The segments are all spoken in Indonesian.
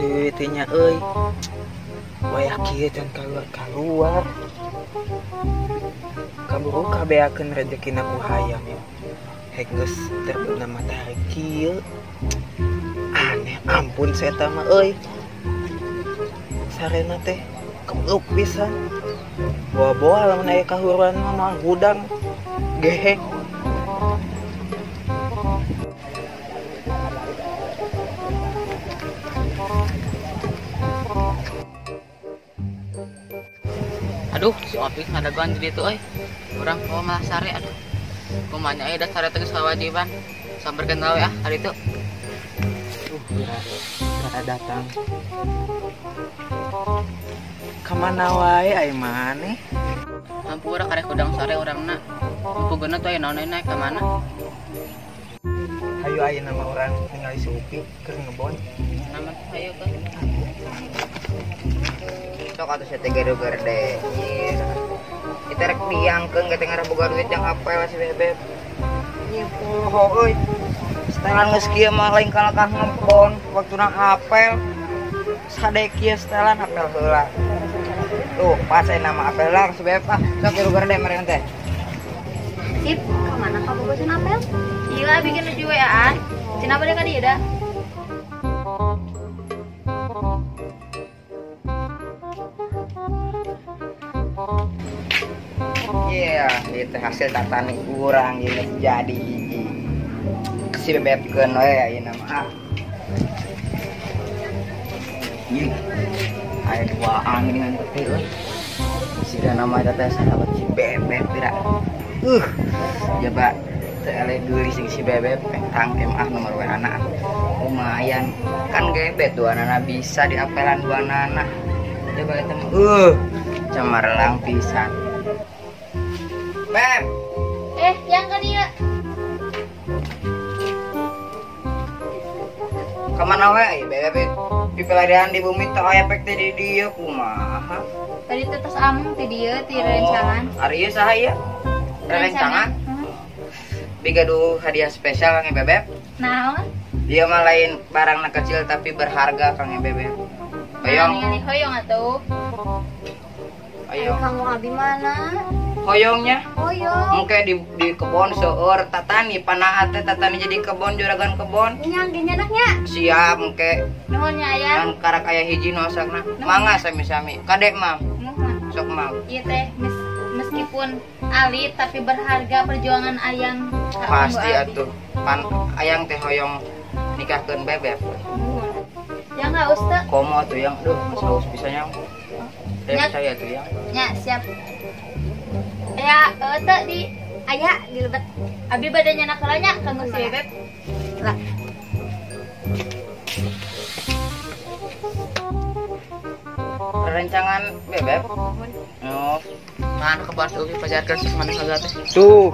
suitinya euy. Wayah kieu can kaluar. Kaburu kabeakeun rezekina ku hayam ya. Hek geus terbeuna matahari kieu. Aneh ampun saya mah euy. Sarena teh kebluk pisan. Bawa-bawa lamun aya kahuruan mah gudang gehek. Aduh, si Opik ngadaguan di ditu euy. Urang kawa malah sare aduh. Kumanya aya da sare teh kawajiban. Samperkeun we ah hari itu. Kada datang. Kemana wae ai maneh? Hampura karek udang sare urangna. Puguna tuh aya naon naik ka mana? Hayu aya nama orang ningali si Upi keur ngebon. Nama hayu kan. Sok atuh saya teh garu-garu deh. Kita rek diangkeun ge teh ngaraboga duit yang apel si Bebeb. Nyi poho euy. Setelan geus kieu mah lain kalakah ngebon waktuna apel. Sade kieu setelan apel heula. Tuh, pas nama apel lah si Bebeb ah. Sok garu-garu deh meureun teh. Sip, kemana kamu bosan apel? Iya, bikin lucu WA-an. Kenapa dia kadi udah? Iya, itu hasil tatani kurang ini jadi si Bebebkeun we ieu nama ah. Aya duaan geuningan teh euy. Sida nama eta teh sahabat si Bebeb tira. Coba tele geuli sing si Bebeb tangkem ah nomor WA-na. Lumayan kan gebet dua anak bisa diapelan dua anak. Coba eta mah cemerlang pisan. Beb. Yang kan dia. Kemana we Bebeb? Pipelarian di bumi teu aya efek teh di dieu kumaha? Tadi tetes amung ti dieu ti rencangan. Ari ieu saha ieu? Rencangan. Bigadu hadiah spesial Kang Bebeb. Naon? Dia mah lain barangna kecil tapi berharga Kang Bebeb. Hoyong. Ningali hoyong atuh. Hoyong. Kamu abi mana? Hoyongnya? Hoyong. Engke di kebon seueur tatani panaha teh tatani jadi kebon juragan kebon. Nyang ge nyanaknya. Siap engke. Nuhun nya aya. Kan karak aya hiji nu asakna. Mangga sami-sami. Kadek mam. Nuhun. Sok mam. Ieu teh meskipun alit tapi berharga perjuangan ayang. Pasti atuh. Pan ayang teh hoyong nikahkeun Bebeb. Ya enggak Ustaz? Komo atuh yang duh saus bisa nyang. Nyak. Saya tuh yang. Ya, siap. Ya, teh di aya di lebet. Abi badannya nak kalanya kanggo si Bebeb. Lah. Rencangan Bebeb. Oh, Mana ke bos Upi pajarkeun sok mana saga teh. Tuh.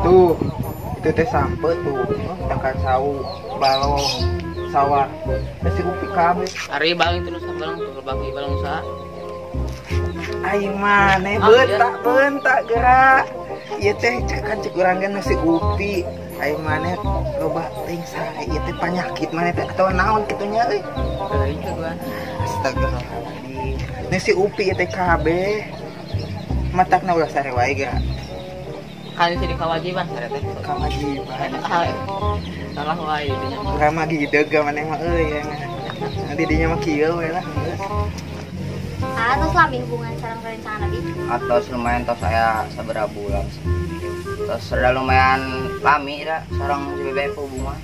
Tuh. Itu teh sampet tuh. Takkan sawu, balong, sawah. Si Upi kabeh. Ari baling terus sambalang tuh bagi balang usaha. Ai maneh bentak gerak. Ieu teh kan cek urang ge si Upi. Ai maneh loba teuing sare ieu teh panyakit maneh teh atawa naon kitu nya euy. Teuing teh gua. Astagfirullahaladzim. Ini si Upi ya TKB. Matakna ulah sare wae gerak. Kali sih kawajiban sare teh. Kewajiban. Salah wae dinya. Rama gideg maneh mah euy ya. Nanti dinya mah kieu we lah. Terus lami hubungan sareng rencangan abi. atau lumayan tos saya saberapa bulan. Terus sudah lumayan lami dah sareng si Bebeb hubungan.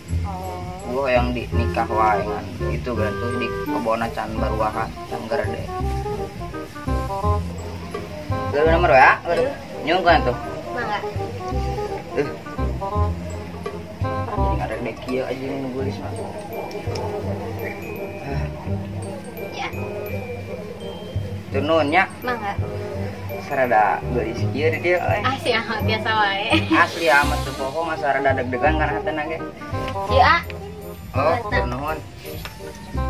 Gua yang di nikah wae ngan itu kan tuh di kebona can baruahan can gerde. Lu nomor ya? Nyung kan tuh. Mangga. Jadi nggak ada kieu aja nunggu di sana. Ya. Tununnya Mangga. sarada geulis kieu di dieu euy. Sih biasa wae. Asli amat tuh pokok mah sarada deg-degan kan hatena ge. Iya. Oh, nuhun.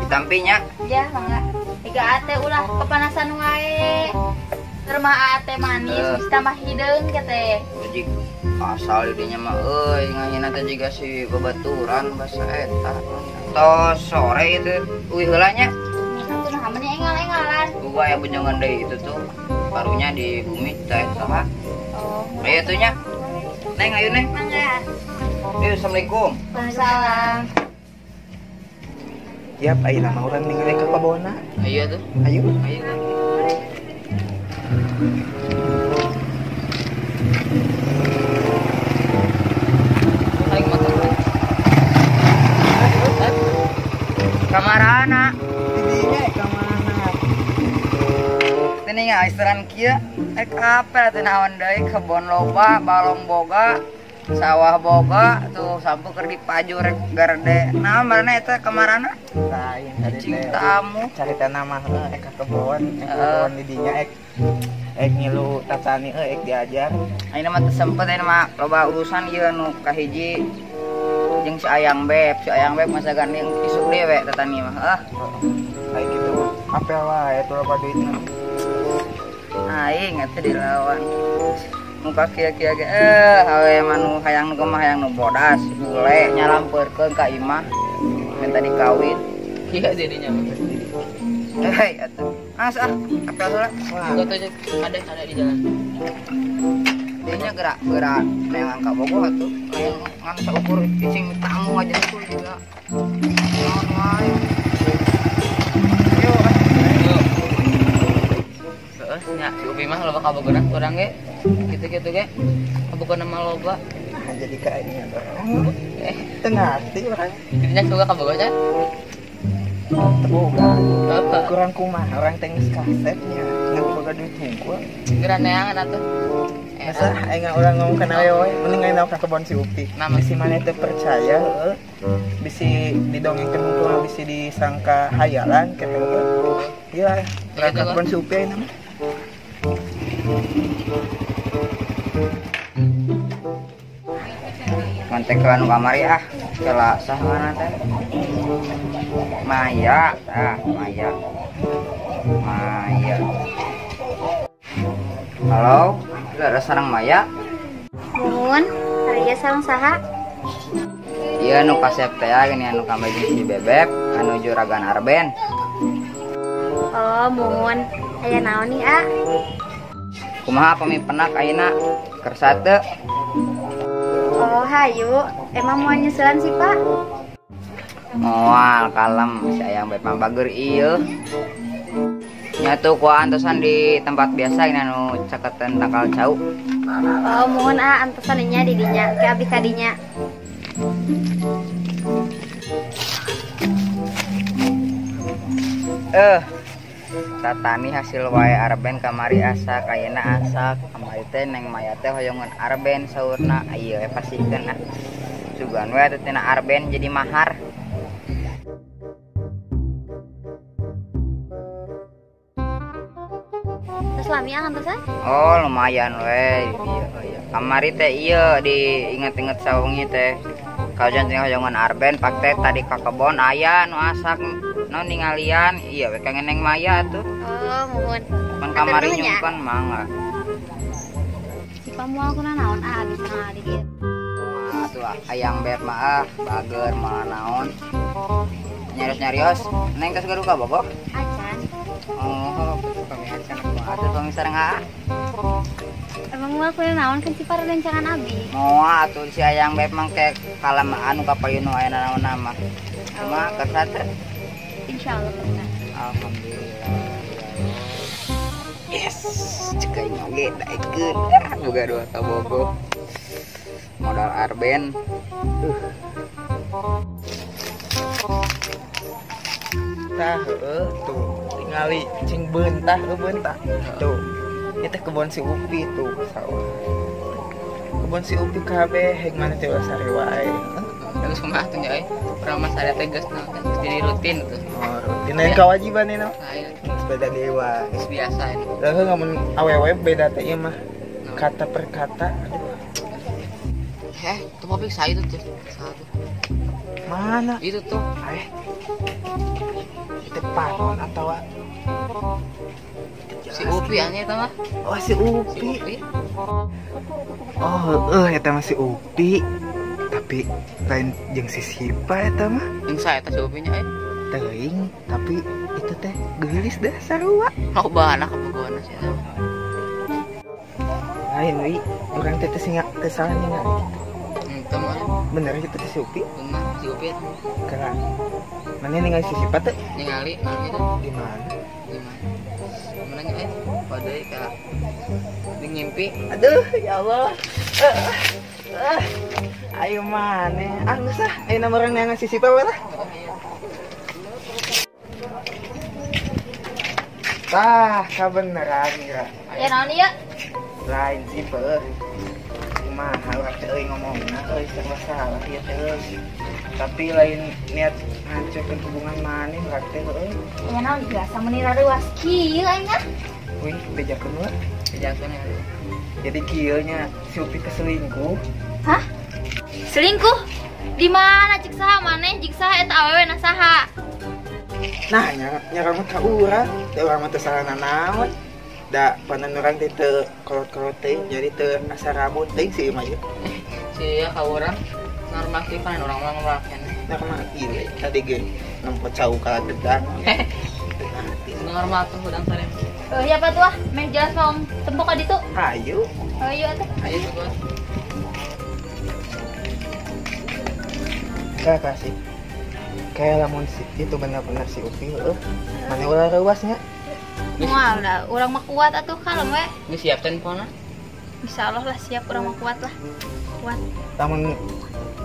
Ditampinya. Ya, mangga. 3 ate ulah kepanasan wae. Rumah ate manis bisa tambah hideung kete. Jadi asal didinya mah ngahina teh juga si babaturan basa eta. Tos sore itu uih heula nya. Atuh nah hamanya engal-engalan. Gua ya bunyangan deui itu tuh parunya di bumi teh saha. Oh. Ayo tuh nya. Neng ayo neng. Mangga. Assalamualaikum. Waalaikumsalam. Yap, ayo nama orang ningali ke kebona. Ayo tuh. Ayo. Ayo kan. Paling motor. Kamarana. Didinya ka mana? Tini ngaisteran kieu ek apel teh naon deui kebon loba, balong boga, sawah boga tuh sampu keur dipaju rek garde. Nah, marana eta kamarana? Lain tadi Cing teh. tamu. Carita nama ek ka kebon didinya ek ngilu tatani ek diajar. Ayeuna mah teu sempet ayeuna mah loba urusan ieu nu kahiji jeung si Ayang Beb masa gandeng isuk dewe tatani mah. Kayak gitu. Apel wae tuh loba duitna. Aing atuh dilawan. Muka kia-kia ge awe manu hayang nu mah hayang nu bodas, bule nyalampeurkeun ka imah minta dikawin. Iya jadinya. Hei atuh. Asa apel heula. Gua tuh ada di jalan. Dinya gerak neangan ka bogoh atuh. Lain ngan saukur cicing tamu aja tuh juga. Naon wae. Yo, Heeh, nya si Upi mah loba kabogonan urang ge. Gitu-gitu ge. Kabogonan mah loba. Nah, jadi kayak ini tengah hati orang Jadinya suka kabogoh kan? terbuka. Apa? Kurang kumah orang tengis kasetnya nggak boga duit hungkul. Geran neangan atuh. Masa aing orang ngomong kana we mending aing naon ka kebon si Upi. Nama. Bisi mana teu percaya bisi didongengkeun hungkul bisi disangka hayalan kitu heuh. Iya, urang ka kebon si Upi ayeuna mah. mantek ke anu kamari celah sah mana teh Maya Maya halo ada sarang Maya Mun, Arya sareng saha? iya anu kasep teh gini anu kamari si Bebeb anu juragan Arben. Oh, mun. Aya naon nih, A? Kumaha pamipenak ayeuna kersa teu Oh, hayu. Emang mau nyusulan sih, Pak? moal kalem si Ayang Beb mah bager ieu nyatu ku antosan di tempat biasa ini anu caketan tangkal cau. Oh, mohon antosan nya di dinya, ke abi kadinya. Tatani hasil wae Arben kamari asak ayeuna asak kamari teh neng Maya teh hoyongan Arben saurna ieu pasikeun sugan we atuh tina Arben jadi mahar. Terus lami antosan? Oh lumayan we iya. Kamari teh ieu diinget-inget sawengi teh kajian tinggal hoyongan Arben pak teh tadi ka kebon aya nu asak nu ningalian iya we kangen neng Maya tuh. Oh, mohon. Pan kamari nyumpen mangga. Si pamual kuna naon bisa di dieu. Atuh Ayang Beb mah bager mah naon. Nyarios neng geus garuka bogo. Acan. Oh, kami acan atuh kami sareng Emang mual kuna naon kan si para rencangan abi. moal atuh si Ayang Beb mah teh kalem anu kapayun aya naon mah. Cuma kersa teh. Insyaallah bisa. Alhamdulillah. Yes, cek aing oge daekeun. Boga dua kabogo. Modal Arben. Tah tuh tingali cing beunta tuh. Ieu teh kebon si Upi tuh sawah. Kebon si Upi kabeh heg mana teh sare wae. Terus kumaha tuh nya urang mah sare teh geus jadi rutin tuh. Oh, rutin kewajiban ini. Nah, iya. Sepeda dewa. Geus biasa ini. Lah ngamun awewe beda teh ieu mah kata per kata. Tuh mobil saya itu tuh. Satu. Mana? Itu tuh. Itu panon atau Si Upi aneh itu mah. Oh si Si Upi. Upi. Oh eta mah si Upi. Tapi lain jeung si Sipa eta mah. Yang saya tas si Upinya Teuing, tapi itu teh geulis dah sarua. Oh bahana kebogohan sih. Lain wi, urang teh teh singa teh salah ningali. Itu mah. Bener itu teh si Upi. Cuma si Upi itu Karena mana ningali si Sipa teh ningali itu di mana? gimana? Menanya pada kayak di ngimpi. Aduh, ya Allah. Ayo mana? Anu sah, ayo nama orang yang ngasih Sipa apa? Tah, kabeneran ya. Ya naon ya? Lain Sipa. Kumaha urang teh euy ngomongna euy serba salah ieu teh. Tapi lain niat ngancurkeun hubungan maneh urang teh euy. Ya naon biasa meni rarewas kieu anya. Wih, bejakeun we. Kejaksaan ya. Jadi kieu nya si Upi teh selingkuh. Hah? Selingkuh? Di mana cik saha maneh? Cik saha eta awewe na saha? Nah, nyarang mah ka urang, teh urang mah teu salah nanaon. Da panen urang teh teu kolot-kolot teh, jadi teu asa rabun teh si ieu mah. Si ya ka urang normatifan orang-orang ngelakuin. Normal ieu tadi ge nempo cau ka dedang. Normal tuh udang sare. Ya apa tuh ah? Main jelas mau tembok ka ditu. Ayo, Ayo atuh. Ayo tuh bos. kasih. Kayak lamun si itu benar-benar si Upi heuh. Mane ulah reuasnya. Moal dah, urang mah kuat atuh kalem we. Ini siap teleponnya. Insyaallah lah siap urang mah kuat lah. Kuat. Lamun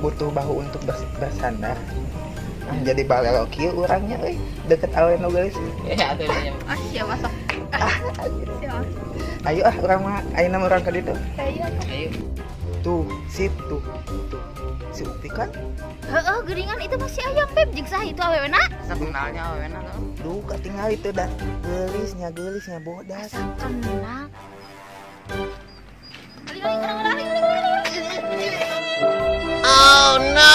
butuh bahu untuk bersandar. Ah, jadi balelo kieu urangnya euy, deket awewe nu geus. Ya atuh dia. Ah, siap masuk. Siap. Ayo ah urang mah ayeuna urang ka ditu. Ayo. Ayo. Tuh, situ. Tuh. Si Upi kan Heeh, geuringan itu masih ayam beb jeung saha itu awewe na? Asa kenalnya awena tuh. duh ketinggal itu dah gelisnya bodas. Kenal. Oh no.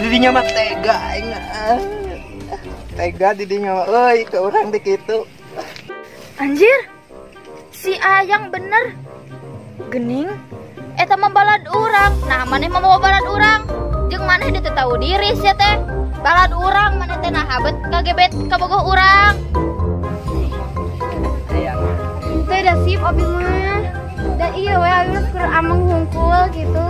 Didinya mah tega aing. Tega didinya mah euy ke urang dik kitu. Anjir. Si Ayang bener. Gening. Eta mah balad urang. Nah, maneh mah mau balad urang. Jeung maneh teu tahu diri sia teh. Balad urang maneh teh nah habet kagebet kabogoh urang. Teh da sip abi mah. Da iya we abi mah keur ameng hungkul gitu.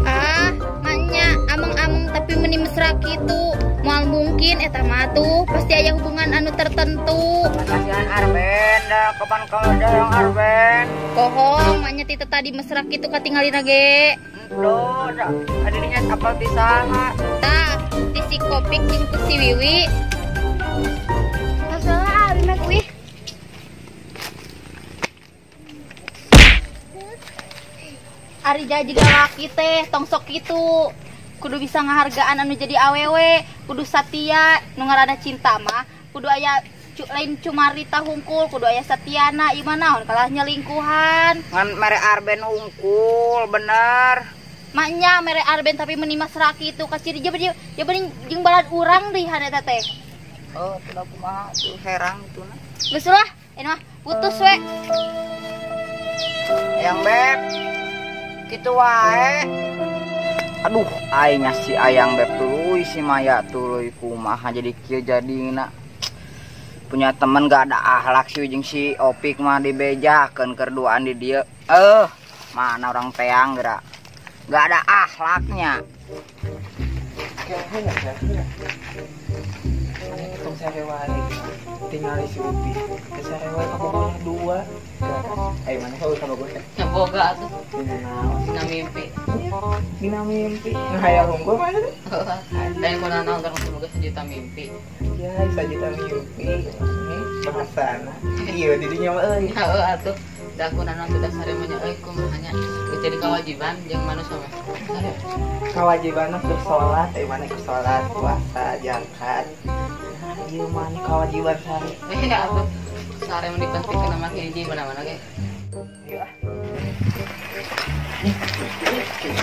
Ah, maknya ameng-ameng tapi meni mesra kitu. Moal mungkin eta mah tuh pasti aya hubungan anu tertentu. Kasihan Arben dah kapan kalau ada yang Arben. Kohong, maknya tita tadi mesra kitu katinggalina ge. Loh, adanya apa bisa nggak? Tah, di si Kopik jeung ku si Wiwi. Masalah abi mah kuih. Ari jadi laki teh tong sok kitu. Kudu bisa ngahargaan anu jadi awewe, kudu satia, nu ngaranna cinta mah kudu aya lain cuma Rita hungkul, kudu aya Satiana, ieu mah naon kalah nyelingkuhan. Ngan mere Arben hungkul, bener. Maknya mere Arben tapi meni mesra kitu kaciri jeung jeung balad urang deui eta teh. Oh, tidak kumaha tuh herang itu nah. Geus lah, ini mah putus we. Yang beb, gitu wae. Aduh, aingnya si Ayang beb tuluy si Maya tuluy kumaha jadi kieu jadina. Punya temen gak ada akhlak sih jeung si Opik mah dibejakeun keur duaan di dieu. Mana orang teang geura. Gak ada akhlaknya. Tong sare wae tinggal si Upi. Teh sare wae kabogohna dua. Ayo mana kau kabogoh teh? Boga atuh. Naon? Dina mimpi. Dina mimpi. Ngahayal hungkul mana teh? Dan kalau naon terus semoga sejuta mimpi. Ya, sajuta mimpi. Ini bahasana. Iya, didinya mah euy. Heeh atuh. Da aku naon teh dasare mah nya euy kumahanya. Jadi kewajiban jeung manusia mah. Kewajibanna keur salat, mana keur salat, puasa, zakat. Nah, ieu mah kewajiban sare. Ya atuh. Sare mun dipentingkeun mah hiji mana-mana ge. Iya.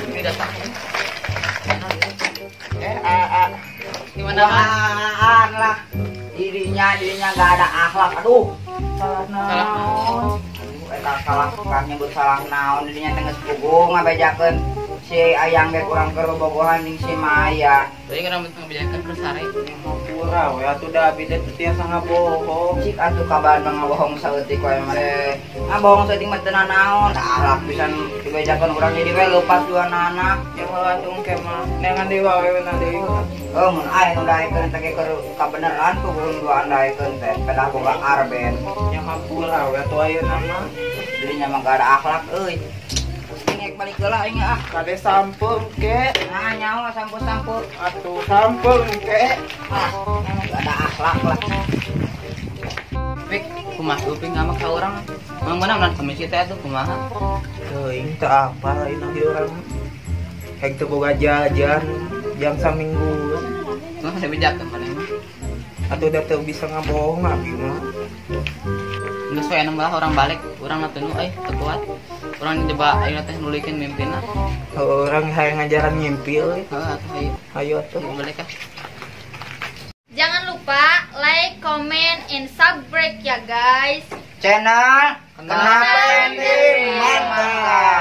Ini datang. Gimana Gimana mah? lah. Dirinya dirinya gak ada akhlak. Aduh, salah naon. Eta salah kan nyebut salah naon dirinya teh geus puguh ngabejakeun si Ayang ge kurang keur bobogohan jeung si Maya. Tadi kan ngebejakeun ke sare. Pura we atuh da abi teh tiasa ngabohong. Cik atuh kabar ngabohong saeutik wae mah. Ngabohong saeutik mah teu naon. Akhlak pisan dibejakeun urang jadi we leupas duanana. Ya heula tong ke mah nengan dewa we na deui. Oh, mun aya nu daekeun teh keur kabeneran kudu duaan daekeun teh. Pedah boga arben. Nya hampura we atuh ayeuna mah. Dirinya mah gak ada akhlak euy. Ngek balik heula aing ah. Kade sampung ke. Nah, nyawa sampur-sampur. Atuh sampung ke. Ah, emang gak ada akhlak lah. Pik, kumaha uping ngamak ka urang. Mang mana ulah komisi teh atuh kumaha? Teuing teu apa lain ieu urang. Kayak teu boga jajan jam samingguan. Kumaha bisa bejakeun maneh mah. Atuh da teu bisa ngabohong abi mah. Geus we malah orang balik, urang na teu nu teu kuat. Urang coba ayeuna teh nulikeun mimpina. Orang hayang ngajaran ngimpi euy. Heeh atuh hayu. Ayo atuh. Balik ah. Jangan lupa like, comment, and subscribe ya guys. Channel Kenapa Kenapa Ending Mantap.